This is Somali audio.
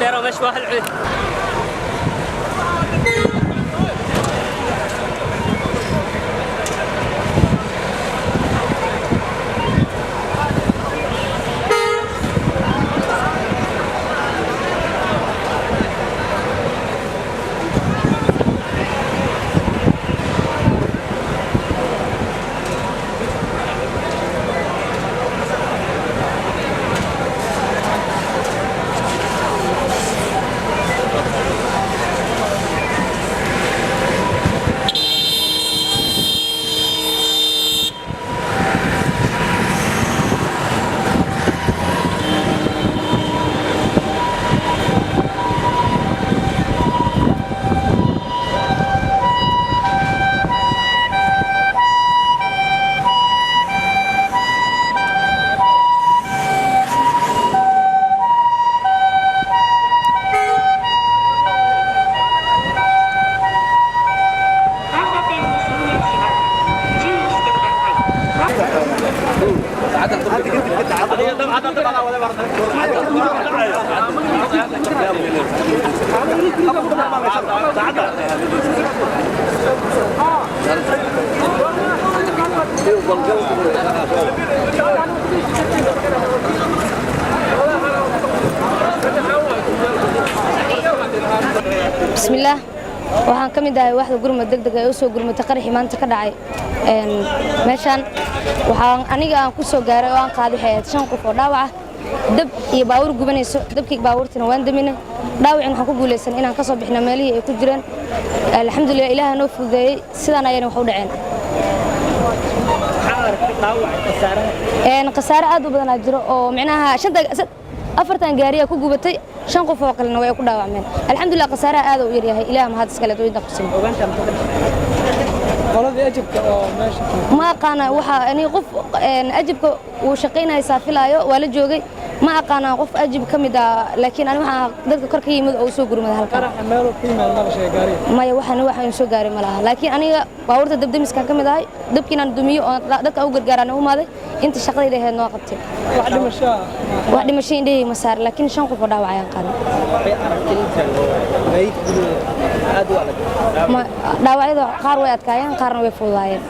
ديره مش واحد عيد بسم الله waxaan ka mid ahay waxda gurmad degdeg ah oo soo gurmatay qaraxi maanta ka dhacay meeshan waxaan aniga aan ku soo gaaray oo aan qaaday hay'ad 5 qof oo dhaawac ah dab iyo baawur gubanayso dabkii baawurtina waan daminay dhaawacin waxaan ku guuleysan inaan ka soo bixno meelihii ay ku jireen alxamdulillah ilaahay noo fududeeyay sidaan ayaan wax u dhaceen qasaare aad u badan aad jiro oo macnaha afartan gaariya ku gubatay 5 qof oo kalena way ku dhaawacmeen alxamdulillah qasaaraha aad u yar yahay ilaahay mahad iska leh dooyinta qasmin qoladii ajibka oo meesha ma aqaana waxa ani qof ajibka uu shaqeynay saafilaayo wala joogay ma aqaana qof ajib kamid ah laakiin ani waxa dadka kor ka yimid oo soo gurmada halka qaraxa meel ku yimaad ma shay gaari ma waxaan soo gaaray malaha laakiin aniga baawurta dabdamiska kamid ahay dabkiina dumiyo oo dadka u gargaaraan u maaday inta shaqadayda ahayd noo qabtay wax dhimasho indhey ma saar laakiin 5 qof oo dhaawacayaan qaadan dhaawacyada qaar way adkaayeen qaarna way fududaayeen